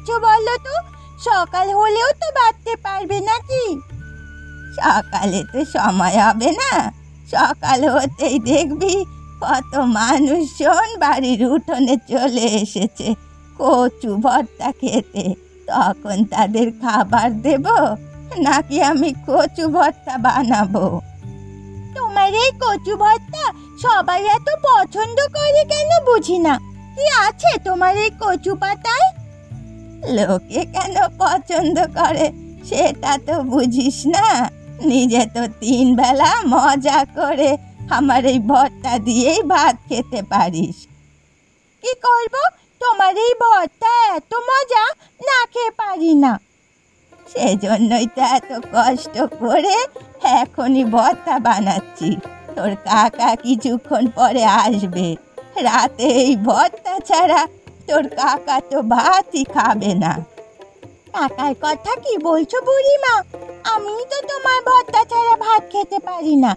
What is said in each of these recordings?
করছো বলো তো? সকাল হলেও তো বাড়তে পারবে নাকি? সকালে তো সময় হবে না। সকাল হতেই দেখবি কত মানুষজন বাড়ির উঠোনে চলে এসেছে কচু ভর্তা খেতে। তখন তাদের খাবার দেব নাকি আমি কচু ভর্তা বানাবো? তোমার এই কচু ভর্তা সবাই এত পছন্দ করে কেন বুঝি না। কি আছে তোমার এই কচু পাতায়? লোকে কেন পছন্দ করে সেটা তো বুঝিস না। নিজে তো 3 বেলা মজা করে আমার এই ভর্তা দিয়েই ভাত খেতে পারিস। কি করব? তোমার এই ভর্তা এত মজা, না খেয়ে পারি না। সেজন্যই তো এত কষ্ট করে এখনই ভর্তা বানাচ্ছি। তোর কাকা কিছুক্ষণ পরে আসবে। রাতে এই ভর্তা ছাড়া তোর কাকা তো ভাতই খাবে না। কাকার কথা কি বলছো বুড়িমা? আমি তো তোমার ভর্তা ছাড়া ভাত খেতে পারি না।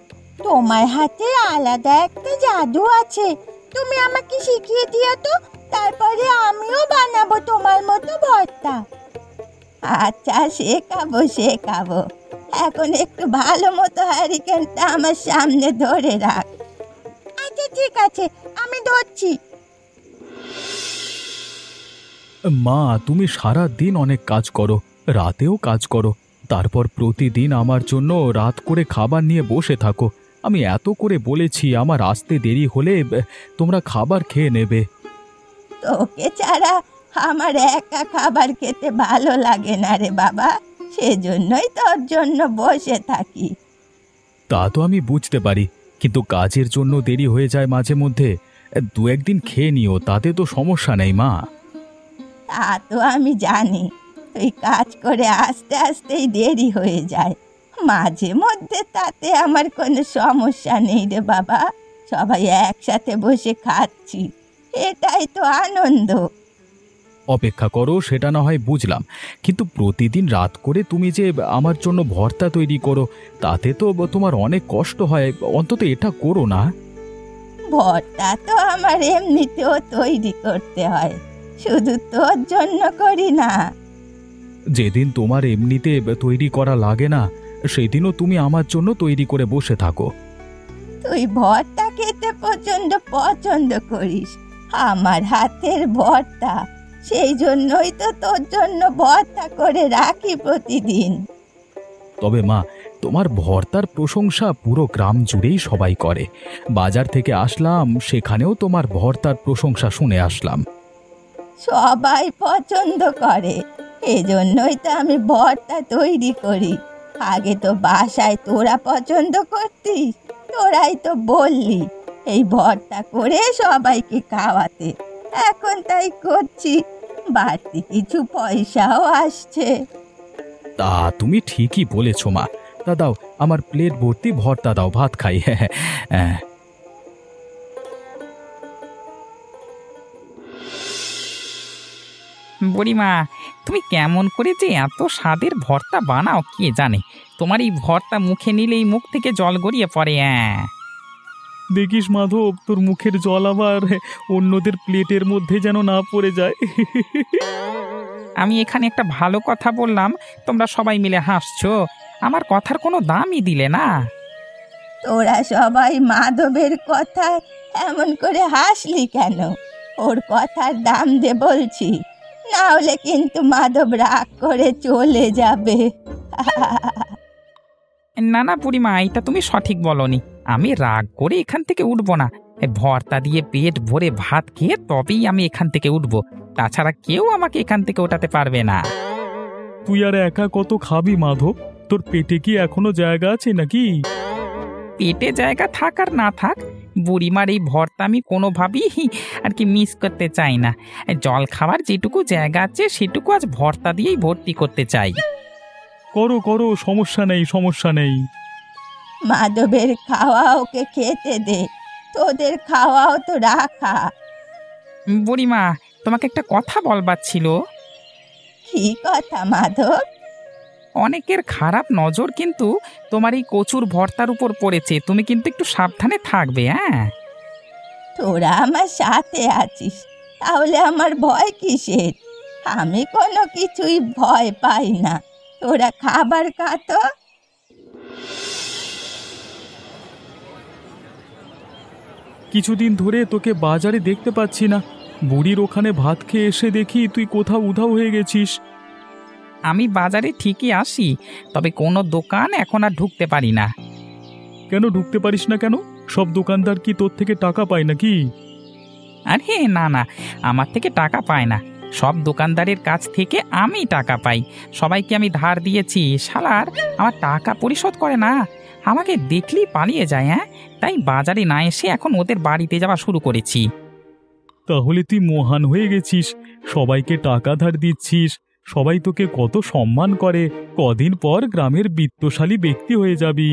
তোমার হাতে আলাদা একটা জাদু আছে। তুমি আমাকে শিখিয়ে দিও তো, তারপরে আমিও বানাবো তোমার মতো ভর্তা। আচ্ছা, শেখাবো শেখাবো। এখন একটু ভালো মতো হারিকেনটা আমার সামনে ধরে রাখ। আচ্ছা ঠিক আছে, আমি ধরছি। মা, তুমি সারা দিন অনেক কাজ করো, রাতেও কাজ করো, তারপর প্রতিদিন আমার জন্য রাত করে খাবার নিয়ে বসে থাকো। আমি এত করে বলেছি আমার আসতে দেরি হলে তোমরা খাবার খেয়ে নেবে। তোকে ছাড়া আমার একা খাবার খেতে ভালো লাগে না রে বাবা, সেজন্যই তোর জন্য বসে থাকি। তা তো আমি বুঝতে পারি, কিন্তু কাজের জন্য দেরি হয়ে যায় মাঝে মধ্যে। 2-1 দিন খেয়ে নিও, তাতে তো সমস্যা নেই মা। তা তো আমি জানি, তুই কাজ করে আস্তে আস্তেই দেরি হয়ে যায়। মাঝে মধ্যে তাতে আমার কোনো সমস্যা নেই রে বাবা। সবাই একসাথে বসে খাচ্ছি, এটাই তো আনন্দ। অপেক্ষা করো, সেটা না হয় বুঝলাম, কিন্তু প্রতিদিন রাত করে তুমি যে আমার জন্য ভর্তা তৈরি করো, তাতে তো তোমার অনেক কষ্ট হয়। অন্তত এটা করো না। ভর্তা তো আমার এমনিতেও তৈরি করতে হয়, শুধু তোর জন্য করি না। যেদিন তোমার এমনিতে তৈরি করা লাগে না, সেদিনও তুমি আমার জন্য তৈরি করে বসে থাকো। তুই ভর্তা খেতে পছন্দ করিস, আমার হাতের ভর্তা, সেই জন্যই তো তোর জন্য ভর্তা করে রাখি প্রতিদিন। তবে মা, তোমার ভর্তার প্রশংসা পুরো গ্রাম জুড়েই সবাই করে। বাজার থেকে আসলাম, সেখানেও তোমার ভর্তার প্রশংসা শুনে আসলাম। সবাই পছন্দ করে, এজন্যই তো আমি ভর্তা তৈরি করি। আগে তো বাসায় তোরা পছন্দ করতিস, তোরাই তো বললি এই ভর্তা করে সবাইকে খাওয়াতে। এখন তাই করছি, বাড়তি কিছু পয়সাও আসছে। তা তুমি ঠিকই বলেছ মা। তা দাও, আমার প্লেট ভর্তি ভর্তা দাও, ভাত খাই। হ্যাঁ। বুড়িমা, তুমি কেমন করে যে এত স্বাদের ভর্তা বানাও কে জানে। তোমার এই ভর্তা মুখে নিলেই মুখ থেকে জল গড়িয়ে পড়ে। হ্যাঁ, দেখিস মাধব, তোর মুখের জল আবার অন্যদের প্লেটের মধ্যে যেন না পড়ে যায়। আমি এখানে একটা ভালো কথা বললাম, তোমরা সবাই মিলে হাসছো। আমার কথার কোনো দামই দিলে না। তোরা সবাই মাধবের কথায় এমন করে হাসলি কেন? ওর কথার দাম দে বলছি, না হলে কিন্তু মাধব রাগ করে চলে যাবে। না না বুড়িমা, এটা তুমি সঠিক বলনি। আমি রাগ করে এখান থেকে উঠবো না। এই ভর্তা দিয়ে পেট ভরে ভাত খেয়ে তবেই আমি এখান থেকে উঠবো, তাছাড়া কেউ আমাকে এখান থেকে ওঠাতে পারবে না। তুই আর একা কত খাবি মাধব? তোর পেটে কি এখনো জায়গা আছে নাকি? পেটে জায়গা থাক আর না থাক, বুড়িমার এই ভর্তা আমি কোনোভাবেই আর কি মিস করতে চাই না। জল খাবার যেটুকু জায়গা আছে সেটুকু আজ ভর্তা দিয়েই ভর্তি করতে চাই। করো করো, সমস্যা নেই সমস্যা নেই। মাধবের খাওয়া ওকে খেতে দে, তোদের খাওয়াও তো রাখা। বুড়িমা, তোমাকে একটা কথা বলবার ছিল। কি কথা মাধব? অনেকের খারাপ নজর কিন্তু তোমার এই কচুর ভর্তার উপর পড়েছে, তুমি কিন্তু একটু সাবধানে থাকবে। হ্যাঁ, তোরা আমার সাথে আছিস, তাহলে আমার ভয় কিসের? আমি কোনো কিছুই ভয় পাই না। তোরা খাবার খা তো। কিছুদিন ধরে তোকে বাজারে দেখতে পাচ্ছি না। বুড়ির ওখানে ভাত খেয়ে এসে দেখি তুই কোথাও উধাও হয়ে গেছিস। আমি বাজারে ঠিকই আসি, তবে কোনো দোকান এখন আর ঢুকতে পারি না। কেন ঢুকতে পারিস না কেন? সব দোকানদার কি তোর থেকে টাকা পায় নাকি? আরে না না, আমার থেকে টাকা পায় না, সব দোকানদারের কাছ থেকে আমি টাকা পাই। সবাইকে আমি ধার দিয়েছি, শালার আমার টাকা পরিশোধ করে না, আমাকে দেখলেই পালিয়ে যায়। হ্যাঁ, তাই বাজারে না এসে এখন ওদের বাড়িতে যাওয়া শুরু করেছি। তাহলে তুই মহান হয়ে গেছিস, সবাইকে টাকা ধার দিচ্ছিস, সবাই তোকে কত সম্মান করে। কদিন পর গ্রামের বিত্তশালী ব্যক্তি হয়ে যাবি।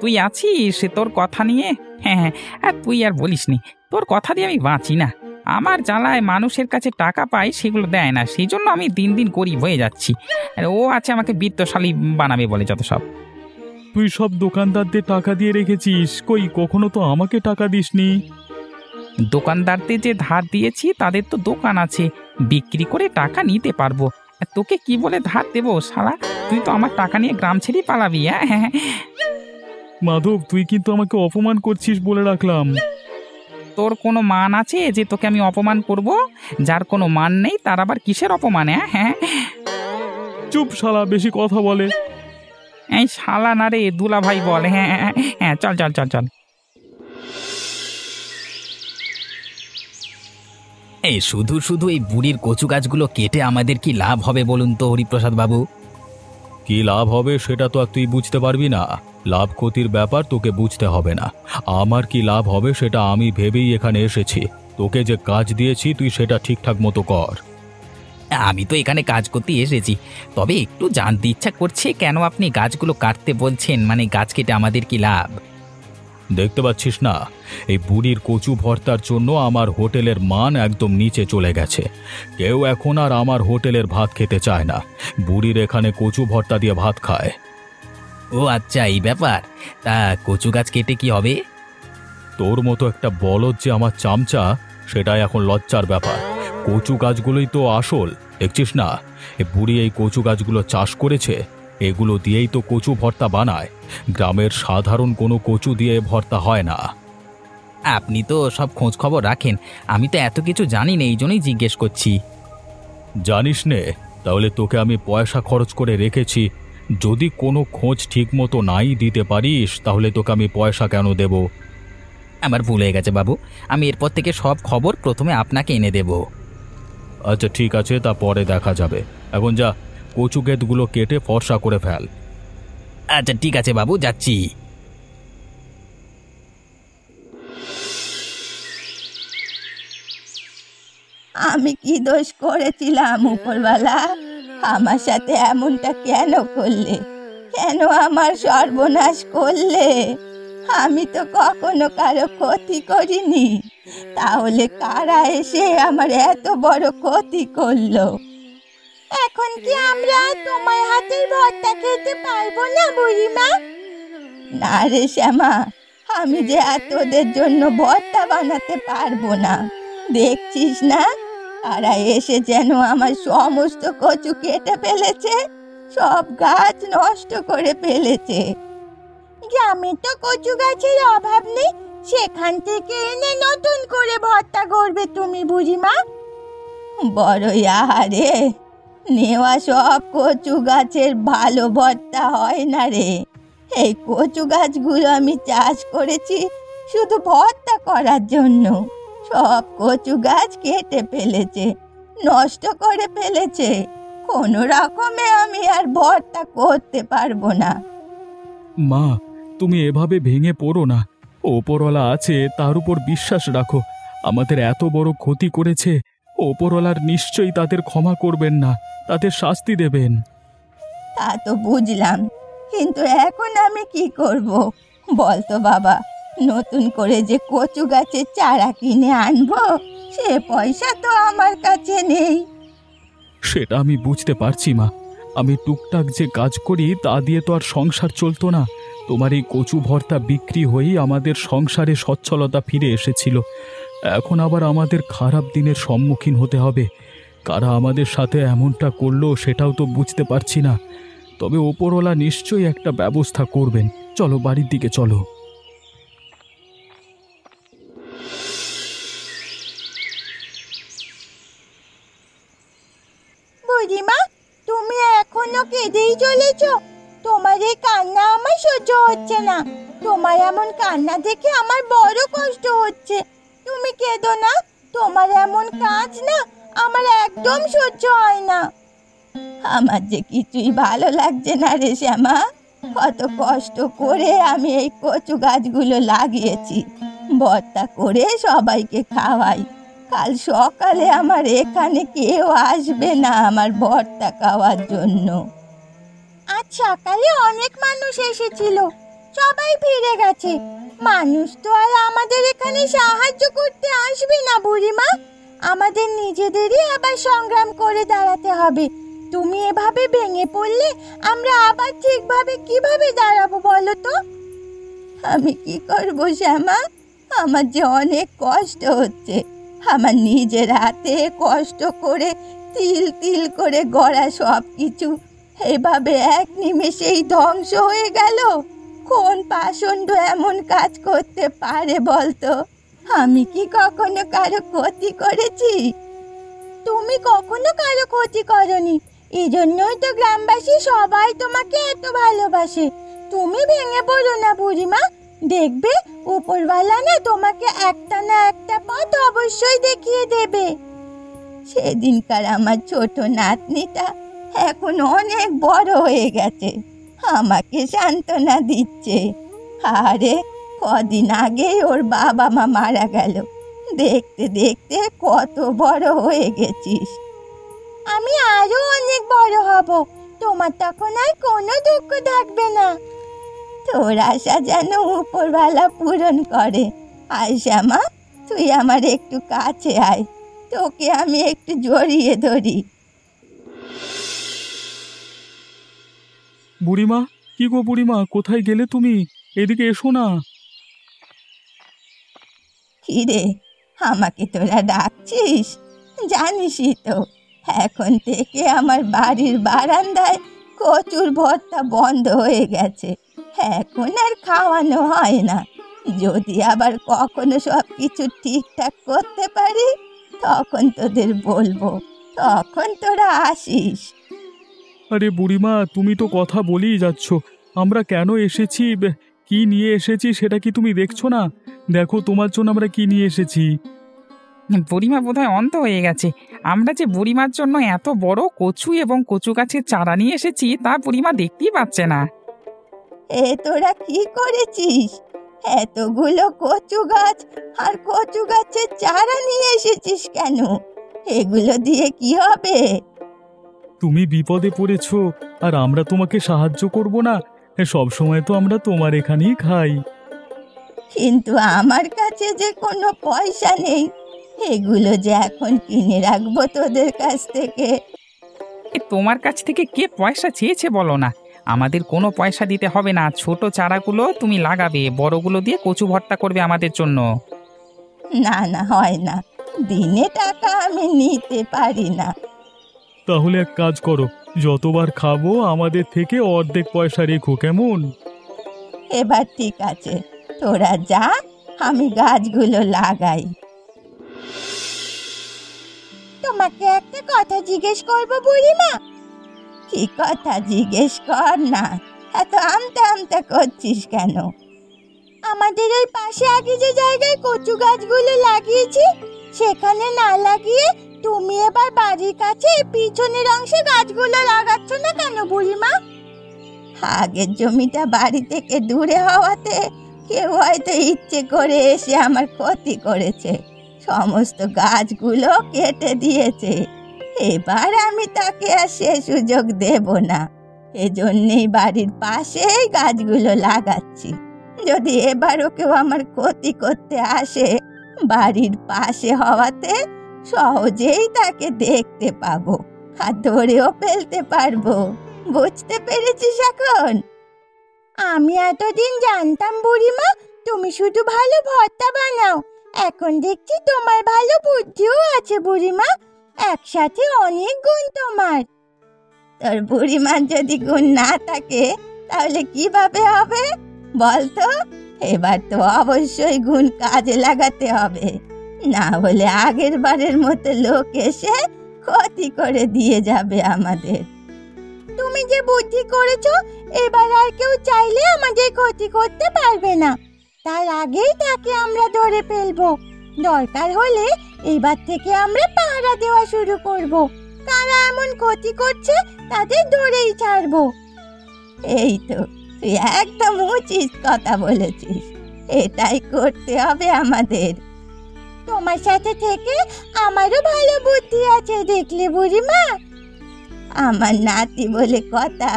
তুই আছিস তোর কথা নিয়ে। হ্যাঁ হ্যাঁ, আর তুই আর বলিসনি, তোর কথা দিয়ে আমি বাঁচি না। আমার জ্বালায় মানুষের কাছে টাকা পাই, সেগুলো দেয় না, সেই জন্য আমি দিন দিন গরিব হয়ে যাচ্ছি। আর ও আছে আমাকে বিত্তশালী বানাবে বলে যত সব। তুই সব দোকানদারদের টাকা দিয়ে রেখেছিস, কই কখনো তো আমাকে টাকা দিসনি। দোকানদারদের যে ধার দিয়েছি তাদের তো দোকান আছে, বিক্রি করে টাকা নিতে পারবো। আর তোকে কি বলে ধার দেবো শালা? তুই তো আমার টাকা নিয়ে গ্রাম ছেড়েই পালাবি। হ্যাঁ, মাধব, তুই কিন্তু আমাকে অপমান করছিস বলে রাখলাম। তোর কোনো মান আছে যে তোকে আমি অপমান করব? যার কোনো মান নেই তার আবার কিসের অপমান? হ্যাঁ, চুপ শালা, বেশি কথা বলে। এই শালা না রে, দুলা ভাই বল। হ্যাঁ হ্যাঁ হ্যাঁ, চল চল চল চল। এই শুধু শুধু এই বুড়ির কচু গাছগুলো কেটে আমাদের কি লাভ হবে বলুন তো হরিপ্রসাদ বাবু? কি লাভ হবে সেটা তো আর তুই বুঝতে পারবি না। লাভ ক্ষতির ব্যাপার তোকে বুঝতে হবে না। আমার কি লাভ হবে সেটা আমি ভেবেই এখানে এসেছি। তোকে যে কাজ দিয়েছি তুই সেটা ঠিকঠাক মতো কর। আমি তো এখানে কাজ করতে এসেছি, তবে একটু জানতে ইচ্ছা করছে কেন আপনি গাছগুলো কাটতে বলছেন? মানে গাছ কেটে আমাদের কি লাভ? দেখতে পাচ্ছিস না, এই বুড়ির কচু ভর্তার জন্য আমার হোটেলের মান একদম নিচে চলে গেছে। কেউ এখন আর আমার হোটেলের ভাত খেতে চায় না, বুড়ির এখানে কচু ভর্তা দিয়ে ভাত খায়। ও আচ্ছা, এই ব্যাপার। তা কচু গাছ কেটে কি হবে? তোর মতো একটা বলদ যে আমার চামচা, সেটাই এখন লজ্জার ব্যাপার। কচু গাছগুলোই তো আসল, দেখছিস না? এ বুড়ি এই কচু গাছগুলো চাষ করেছে, এগুলো দিয়েই তো কচু ভর্তা বানায়। গ্রামের সাধারণ কোনো কচু দিয়ে ভর্তা হয় না। আপনি তো সব খোঁজ খবর রাখেন, আমি তো এত কিছু জানি না, এই জন্যই জিজ্ঞেস করছি। জানিস নে? তাহলে তোকে আমি পয়সা খরচ করে রেখেছি, যদি কোনো খোঁজ ঠিক মতো নাই দিতে পারিস তাহলে তোকে আমি পয়সা কেন দেব? আমার ভুল হয়ে গেছে বাবু, আমি এরপর থেকে সব খবর প্রথমে আপনাকে এনে দেব। আচ্ছা ঠিক আছে, তা পরে দেখা যাবে। এখন যা, কচু ক্ষেতগুলো কেটে ফর্সা করে ফেল। আচ্ছা ঠিক আছে বাবু, যাচ্ছি। আমি কি দোষ করেছিলাম উপরওয়ালা? আমার সাথে এমনটা কেন করলে? কেন আমার সর্বনাশ করলে? আমি তো কখনো কারো ক্ষতি করিনি, তাহলে কারা এসে আমার এত বড় ক্ষতি করলো? এখন কি আমরা তোমার হাতের ভর্তা খেতে পারবো না বুড়িমা? না রে শ্যামা, আমি যে আর তোদের জন্য ভর্তা বানাতে পারবো না। দেখছিস না, তারা এসে যেন আমার সমস্ত কচু কেটে ফেলেছে, সব গাছ নষ্ট করে ফেলেছে। গ্রামে তো কচু গাছের অভাব নেই, সেখান থেকে এনে নতুন করে ভর্তা করবে তুমি বুড়িমা? বড়ই আহারে, নেওয়া সব কচু গাছের ভালো ভর্তা হয় না রে। এই কচু গাছগুলো আমি চাষ করেছি শুধু ভর্তা করার জন্য, সব কচু গাছ কেটে ফেলেছে, নষ্ট করে ফেলেছে। কোনো রকমে আমি আর ভর্তা করতে পারবো না। মা, তুমি এভাবে ভেঙে পড়ো না। ওপরওয়ালা আছে, তার উপর বিশ্বাস রাখো। আমাদের এত বড় ক্ষতি করেছে, ওপরওয়ালার নিশ্চয়ই তাদের ক্ষমা করবেন না, তাদের শাস্তি দেবেন। তা তো বুঝলাম, কিন্তু এখন আমি কি করব বলতো বাবা? নতুন করে যে কচু গাছের চারা কিনে আনবো, সে পয়সা তো আমার কাছে নেই। সেটা আমি বুঝতে পারছি মা, আমি টুকটাক যে কাজ করি তা দিয়ে তো আর সংসার চলতো না। তোমার এই কচু ভর্তা বিক্রি হয়েই আমাদের সংসারে সচ্ছলতা ফিরে এসেছিল, এখন আবার আমাদের খারাপ দিনের সম্মুখীন হতে হবে। কারা আমাদের সাথে এমনটা করলো সেটাও তো বুঝতে পারছি না। তবে ওপরওয়ালা নিশ্চয়ই একটা ব্যবস্থা করবেন। চলো বাড়ির দিকে চলো। বুড়িমা, তুমি এখনো কেঁদেই চলেছ? তোমার এই কান্না আমার সহ্য হচ্ছে না। তোমার এমন কান্না দেখে আমার বড় কষ্ট হচ্ছে। তুমি কেঁদো না। তোমার এমন কাজ না আমার একদম সহ্য হয় না। আমার যে কিছুই ভালো লাগছে না রে শ্যামা। কত কষ্ট করে আমি এই কচু গাছগুলো লাগিয়েছি, ভর্তা করে সবাইকে খাওয়াই। কাল সকালে আমার এখানে কেউ আসবে না আমার ভর্তা খাওয়ার জন্য। আজ সকালে অনেক মানুষ এসেছিল, সবাই ফিরে গেছে। মানুষ তো আর আমাদের এখানে সাহায্য করতে আসবে না বুড়িমা। আমাদের নিজেদেরই আবার সংগ্রাম করে দাঁড়াতে হবে। তুমি এভাবে ভেঙে পড়লে আমরা আবার ঠিকভাবে কিভাবে দাঁড়াবো বলো তো? আমি কি করব শ্যামা? আমার যে অনেক কষ্ট হচ্ছে। আমার নিজের হাতে কষ্ট করে তিল তিল করে গড়া সব কিছু এভাবে এক নিমেষেই ধ্বংস হয়ে গেল। কোন পাষণ্ড এমন কাজ করতে পারে বলতো? আমি কি কখনো কারো ক্ষতি করেছি? তুমি কখনো কারো ক্ষতি করনি, এই জন্যই তো গ্রামবাসী সবাই তোমাকে এত ভালোবাসে। তুমি ভেঙে পড়ো না বুড়িমা, দেখবে উপরওয়ালা না তোমাকে একটা না একটা পথ অবশ্যই দেখিয়ে দেবে। সেদিনকার আমার ছোট নাতনিটা এখন অনেক বড় হয়ে গেছে, আমাকে সান্ত্বনা দিচ্ছে। আরে কদিন আগেই ওর বাবা মা মারা গেল। দেখতে দেখতে কত বড় হয়ে গেছিস। আমি আরো অনেক বড় হব, তোমার তখন আর কোনো দুঃখ থাকবে না। তোর আশা যেন উপরওয়ালা পূরণ করে। আয় শ্যামা, তুই আমার একটু কাছে আয়, তোকে আমি একটু জড়িয়ে ধরি। বুড়িমা, কি গো বুড়িমা, কোথায় গেলে তুমি? এদিকে এসো না। কি রে, আমাকে তোরা ডাকছিস? জানিসই তো এখন থেকে আমার বাড়ির বারান্দায় কচুর ভর্তা বন্ধ হয়ে গেছে। এখন আর খাওয়ানো হয় না। যদি আবার কখনো সব কিছু ঠিকঠাক করতে পারি তখন তোদের বলবো, তখন তোরা আসিস। আরে বুড়িমা, তুমি তো কথা বলেই যাচ্ছ। আমরা কেন এসেছি, কি নিয়ে এসেছি সেটা কি তুমি দেখছো না? দেখো তোমার জন্য আমরা কি নিয়ে এসেছি। বুড়িমা বোধহয় অন্ধ হয়ে গেছে। আমরা যে বুড়িমার জন্য এত বড় কচু এবং কচু গাছের চারা নিয়ে এসেছি তা বুড়িমা দেখতেই পাচ্ছে না। এ তোরা কি করেছিস? এতগুলো কচু গাছ আর কচু গাছের চারা নিয়ে এসেছিস কেন? এগুলো দিয়ে কি হবে? তুমি বিপদে পড়েছো আর আমরা তোমাকে সাহায্য করব না? সব সময় তো আমরা তোমার এখানেই খাই। কিন্তু আমার কাছে যে কোনো পয়সা নেই, এগুলো যে এখন কিনে রাখবো তোদের কাছ থেকে। তোমার কাছ থেকে কে পয়সা চেয়েছে বলো না? আমাদের কোনো পয়সা দিতে হবে না। ছোট চারাগুলো তুমি লাগাবে, বড়গুলো দিয়ে কচু ভর্তা করবে আমাদের জন্য। না না, হয় না, দিনে টাকা আমি নিতে পারি না। তাহলে এক কাজ করো, যতবার খাবো আমাদের থেকে অর্ধেক পয়সা রেখো, কেমন? এবার ঠিক আছে, তোরা যা, আমি গাছগুলো লাগাই। তোমাকে একটা কথা জিজ্ঞেস করবো বুড়িমা? কি কথা? জিজ্ঞেস কর না, এত আমতা আমতা করছিস কেন? আমাদের ওই পাশে আগে যে জায়গায় কচু গাছগুলো লাগিয়েছি সেখানে না লাগিয়ে তুমি এবার বাড়ির কাছে পিছনের অংশে গাছগুলো লাগাচ্ছ না কেন বুড়িমা? আগের জমিটা বাড়ি থেকে দূরে হওয়াতে কেউ হয়তো ইচ্ছে করে এসে আমার ক্ষতি করেছে, সমস্ত গাছগুলো কেটে দিয়েছে। এবার আমি তাকে আর সে সুযোগ দেব না, এজন্যই বাড়ির পাশেই গাছগুলো লাগাচ্ছি। যদি এবারও কেউ আমার ক্ষতি করতে আসে, বাড়ির পাশে হওয়াতে সহজেই তাকে দেখতে পাবো আর ধরেও ফেলতে পারবো। বুঝতে পেরেছিস এখন? আমি এতদিন জানতাম বুড়িমা তুমি শুধু ভালো ভর্তা বানাও, এখন দেখছি তোমার ভালো বুদ্ধিও আছে বুড়িমা। একসাথে অনেক গুণ তোমার। তোর বুড়িমার যদি গুণ না থাকে তাহলে কিভাবে হবে বল তো? এবার তো অবশ্যই গুণ কাজে লাগাতে হবে, না হলে আগের বারের মতো লোক এসে ক্ষতি করে দিয়ে যাবে আমাদের। তুমি যে বুদ্ধি করেছো, এবার আর কেউ চাইলে আমাদের ক্ষতি করতে পারবে না। তার আগেই তাকে আমরা ধরে ফেলবো। দরকার হলে এবার থেকে আমরা পাহারা দেওয়া শুরু করব। কারা এমন ক্ষতি করছে তাদের ধরেই ছাড়বো। এই তো, তুই একদম উচিত কথা বলেছিস, এটাই করতে হবে আমাদের। তোমার সাথে থেকে আমারও ভালো বুদ্ধি আছে দেখলে বুড়িমা। আমার নাতি বলে কথা,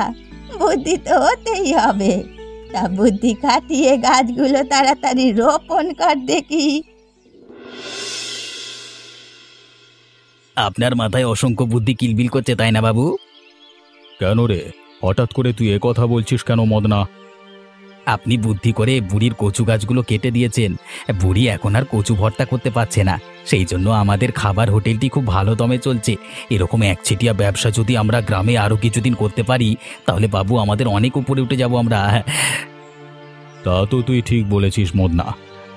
বুদ্ধি তো হতেই হবে। তা বুদ্ধি খাটিয়ে গাছগুলো তাড়াতাড়ি রোপণ কর দেখি। আপনার মাথায় অসংখ্য বুদ্ধি কিলবিল করছে, তাই না বাবু? কেন রে, হঠাৎ করে তুই এ কথা বলছিস কেন মদনা? আপনি বুদ্ধি করে বুড়ির কচু গাছগুলো কেটে দিয়েছেন। বুড়ি এখন আর কচু ভর্তা করতে পারছে না, সেই জন্য আমাদের খাবার হোটেলটি খুব ভালো দমে চলছে। এরকম একচেটিয়া ব্যবসা যদি আমরা গ্রামে আরও কিছুদিন করতে পারি তাহলে বাবু আমাদের অনেক উপরে উঠে যাব আমরা। তা তো তুই ঠিক বলেছিস মদনা,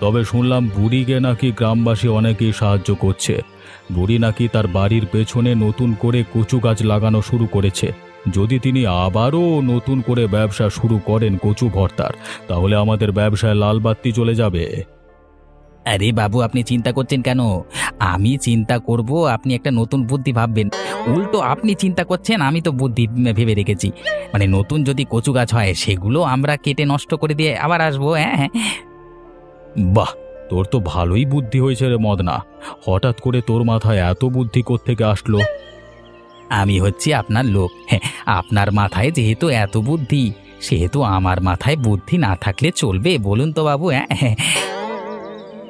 তবে শুনলাম বুড়িকে নাকি গ্রামবাসী অনেকেই সাহায্য করছে। বুড়ি নাকি তার বাড়ির পেছনে নতুন করে কচু গাছ লাগানো শুরু করেছে। যদি তিনি আবারও নতুন করে ব্যবসা শুরু করেন কচু ভর্তার, তাহলে আমাদের ব্যবসায় লাল বাতি চলে যাবে। আরে বাবু, আপনি চিন্তা করছেন কেন? আমি চিন্তা করব, আপনি একটা নতুন বুদ্ধি ভাববেন। উল্টো আপনি চিন্তা করছেন, আমি তো বুদ্ধি ভেবে রেখেছি। মানে নতুন যদি কচু গাছ হয় সেগুলো আমরা কেটে নষ্ট করে দিয়ে আবার আসবো। হ্যাঁ, বাহ, তোর তো ভালোই বুদ্ধি হয়েছে রে মদনা। হঠাৎ করে তোর মাথায় এত বুদ্ধি কোত্থেকে আসলো? আমি হচ্ছি আপনার লোক। হ্যাঁ, আপনার মাথায় যেহেতু এত বুদ্ধি, সেহেতু আমার মাথায় বুদ্ধি না থাকলে চলবে বলুন তো বাবু? হ্যাঁ,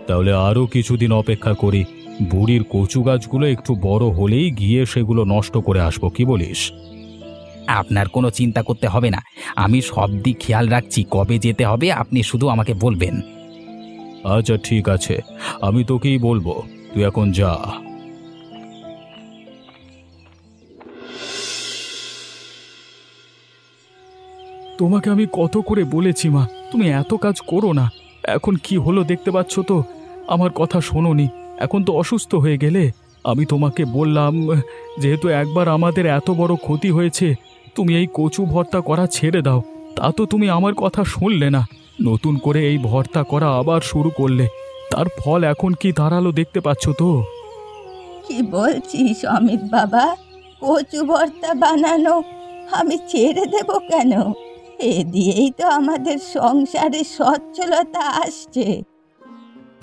তাহলে আরও কিছুদিন অপেক্ষা করি। বুড়ির কচু গাছগুলো একটু বড় হলেই গিয়ে সেগুলো নষ্ট করে আসবো, কি বলিস? আপনার কোনো চিন্তা করতে হবে না, আমি সব দিক খেয়াল রাখছি। কবে যেতে হবে আপনি শুধু আমাকে বলবেন। আচ্ছা ঠিক আছে, আমি তোকেই বলবো, তুই এখন যা। তোমাকে আমি কত করে বলেছি মা, তুমি এত কাজ করো না। এখন কি হলো দেখতে পাচ্ছ তো, আমার কথা শোনোনি, এখন তো অসুস্থ হয়ে গেলে। আমি তোমাকে বললাম, যেহেতু একবার আমাদের এত বড় ক্ষতি হয়েছে, তুমি এই কচু ভর্তা করা ছেড়ে দাও। তা তো তুমি আমার কথা শুনলে না, নতুন করে এই ভর্তা করা আবার শুরু করলে। তার ফল এখন কি দাঁড়ালো দেখতে পাচ্ছ তো। কি বলছিস অমিত বাবা? কচু ভর্তা বানানো আমি ছেড়ে দেব কেন? এ দিয়েই তো আমাদের সংসারে সচ্ছলতা আসছে।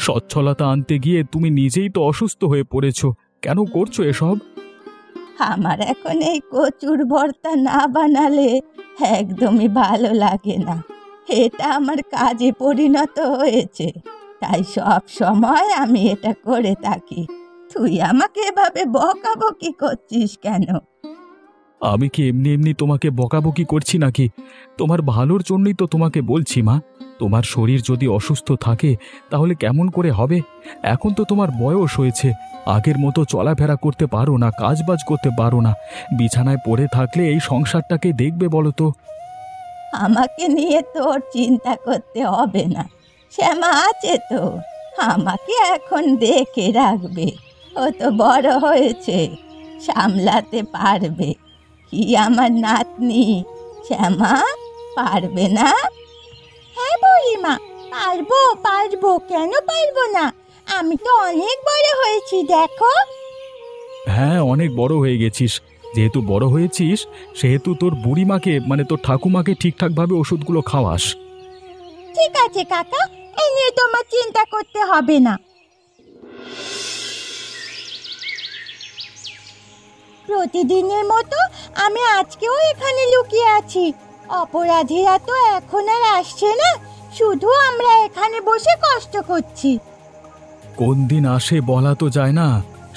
সচ্ছলতা আনতে গিয়ে তুমি নিজেই তো অসুস্থ হয়ে পড়েছো, কেন করছো এসব? আমার এখন এই কচুর ভর্তা না বানালে একদমই ভালো লাগে না। এটা আমার কাজে পরিণত হয়েছে, তাই সব সময় আমি এটা করে থাকি। তুই আমাকে এভাবে বকাবকি করছিস কেন? আমি কি এমনি এমনি তোমাকে বকাবকি করছি নাকি? তোমার ভালোর জন্যই তো তোমাকে বলছি মা। তোমার শরীর যদি অসুস্থ থাকে তাহলে কেমন করে হবে? এখন তো তোমার বয়স হয়েছে, আগের মতো চলাফেরা করতে পারো না, কাজবাজ করতে পারো না। বিছানায় পড়ে থাকলে এই সংসারটাকে দেখবে বলো তো? আমাকে নিয়ে তোর চিন্তা করতে হবে না, শ্যামা আছে তো, আমাকে এখন দেখে রাখবে। ও তো বড় হয়েছে, সামলাতে পারবে। কি আমার নাতনি শ্যামা, পারবে না? হ্যাঁ বুড়িমা, পারবো পারবো, কেন পারবো না? আমি তো অনেক বড় হয়েছি দেখো। হ্যাঁ, অনেক বড় হয়ে গেছিস। যেহেতু বড় হয়েছিস সেহেতু তোর বুড়িমাকে মানে তোর ঠাকুমাকে ঠিকঠাকভাবে ওষুধগুলো খাওয়াস। ঠিক আছে কাকা, এই নিয়ে তোমার চিন্তা করতে হবে না। প্রতিদিনের মতো আমি আজকেও এখানে লুকিয়ে আছি। অপরাধীরা তো এখন আর আসছে না, শুধু আমরা এখানে বসে কষ্ট করছি। কোন দিন আসে বলা তো যায় না,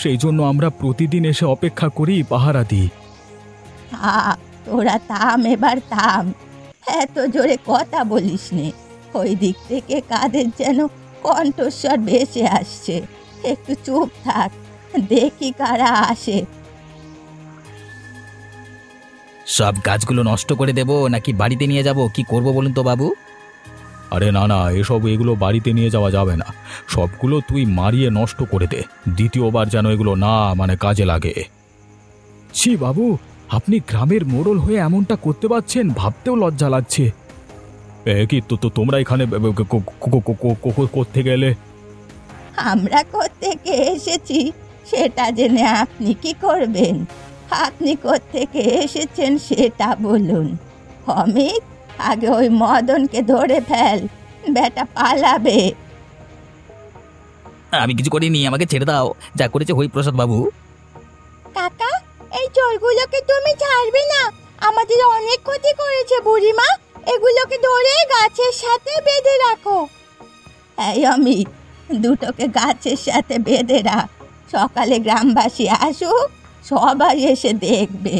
সেই জন্য আমরা প্রতিদিন এসে অপেক্ষা করি, পাহারা দিই। তোরা থাম, এবার থাম, এত জোরে কথা বলিস নে। ওই দিক থেকে কাদের যেন কণ্ঠস্বর ভেসে আসছে, একটু চুপ থাক। দেখি কারা আসে। সব গাছগুলো নষ্ট করে দেবো নাকি বাড়িতে নিয়ে যাব, কি করব বলুন তো বাবু? আরে না না, এগুলো বাড়িতে নিয়ে যাওয়া যাবে না। সবগুলো তুই মারিয়ে নষ্ট করে দে, দ্বিতীয়বার যেন এগুলো না কাজে লাগে। ছি বাবু, আপনি গ্রামের মোড়ল হয়ে এমনটা করতে পারছেন, ভাবতেও লজ্জা লাগছে। কি তোমরা এখানে করতে গেলে? আমরা কোত্থেকে এসেছি সেটা জেনে আপনি কি করবেন? আপনি কোত্থেকে এসেছেন সেটা বলুন। অমিত, আগে ওই মদনকে ধরে ফেল, বেটা পালাবে। আমি কিছু করিনি, আমাকে ছেড়ে দাও। যা করেছে হরিপ্রসাদ বাবু। কাকা, এই চোরগুলোকে তুমি ছাড়বে না? আমাদের অনেক ক্ষতি করেছে বুড়িমা, এগুলোকে ধরে গাছের সাথে বেঁধে রাখো। এই অমিত, দুটোকে গাছের সাথে বেঁধে রাখ। সকালে গ্রামবাসী আসুক, সবাই এসে দেখবে।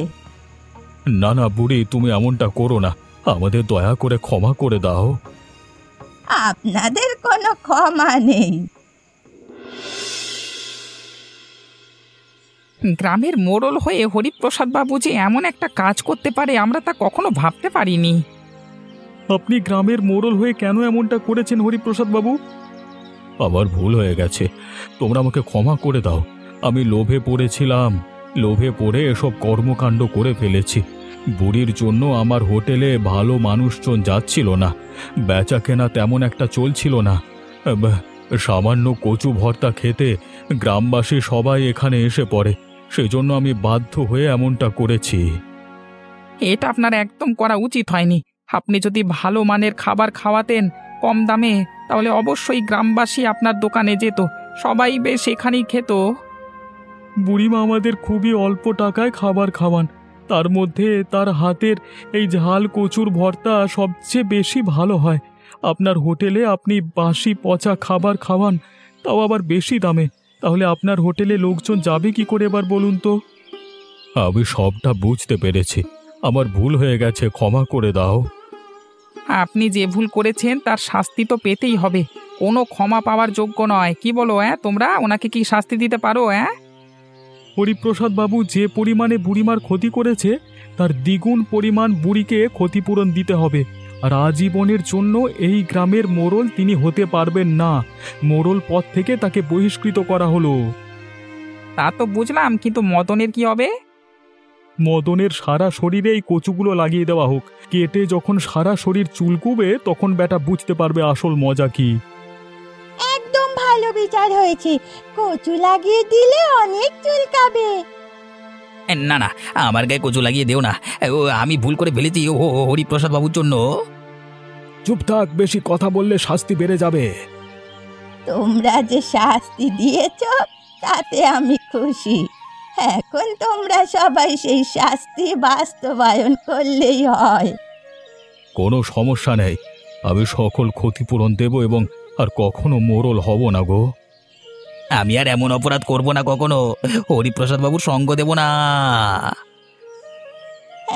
না না বুড়ি, তুমি এমনটা করো না, আমাদের দয়া করে ক্ষমা করে দাও। আপনাদের কোনো ক্ষমা নেই। গ্রামের মোড়ল হয়ে হরিপ্রসাদ বাবু যে এমন একটা কাজ করতে পারে আমরা তা কখনো ভাবতে পারিনি। আপনি গ্রামের মোড়ল হয়ে কেন এমনটা করেছেন হরিপ্রসাদ বাবু? আমার ভুল হয়ে গেছে, তোমরা আমাকে ক্ষমা করে দাও। আমি লোভে পড়েছিলাম, লোভে পড়ে এসব কর্মকাণ্ড করে ফেলেছি। বুড়ির জন্য আমার হোটেলে ভালো মানুষজন যাচ্ছিল না, বেচা কেনা তেমন একটা চলছিল না। সামান্য কচু ভর্তা খেতে গ্রামবাসী সবাই এখানে এসে পড়ে, সেজন্য আমি বাধ্য হয়ে এমনটা করেছি। এটা আপনার একদম করা উচিত হয়নি। আপনি যদি ভালো মানের খাবার খাওয়াতেন কম দামে, তাহলে অবশ্যই গ্রামবাসী আপনার দোকানে যেত, সবাই বেশ এখানেই খেত। বুড়িমা আমাদের খুবই অল্প টাকায় খাবার খাওয়ান, তার মধ্যে তার হাতের এই ঝাল কচুর ভর্তা সবচেয়ে বেশি ভালো হয়। আপনার হোটেলে আপনি বাসি পচা খাবার খাওয়ান, তাও আবার বেশি দামে, তাহলে আপনার হোটেলে লোকজন যাবে কি করে এবার বলুন তো? আমি সবটা বুঝতে পেরেছি, আমার ভুল হয়ে গেছে, ক্ষমা করে দাও। আপনি যে ভুল করেছেন তার শাস্তি তো পেতেই হবে, কোনো ক্ষমা পাওয়ার যোগ্য নয়। কি বলো তোমরা? ওনাকে কি শাস্তি দিতে পারো? হরিপ্রসাদ বাবু যে পরিমাণে বুড়িমার ক্ষতি করেছে তার দ্বিগুণ পরিমাণ বুড়িকে ক্ষতিপূরণ দিতে হবে। আর আজীবনের জন্য এই গ্রামের মোড়ল তিনি হতে পারবেন না, মোড়ল পদ থেকে তাকে বহিষ্কৃত করা হলো। তা তো বুঝলাম, কিন্তু মদনের কি হবে? মদনের সারা শরীরে এই কচুগুলো লাগিয়ে দেওয়া হোক, কেটে যখন সারা শরীর চুলকুবে তখন বেটা বুঝতে পারবে আসল মজা কি। একদম ভালো বিচার হয়েছে, কচু লাগিয়ে দিলে অনেক চুলকাবে। না না, আমার গায়ে কচু লাগিয়ে দেও না, আমি ভুল করে ফেলেছি হরিপ্রসাদ বাবুর জন্য। চুপ থাক, বেশি কথা বললে শাস্তি বেড়ে যাবে। তোমরা যে শাস্তি দিয়েছ তাতে আমি খুশি। এখন তোমরা সবাই সেই শাস্তি বাস্তবায়ন করলেই হয়। কোনো সমস্যা নেই, আমি সকল ক্ষতিপূরণ দেব এবং আর কখনো মোড়ল হব না গো। আমি আর এমন অপরাধ করব না কখনো, হরিপ্রসাদ বাবুর সঙ্গ দেব না।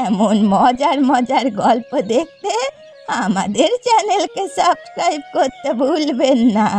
এমন মজার মজার গল্প দেখতে আমাদের চ্যানেলকে সাবস্ক্রাইব করতে ভুলবেন না।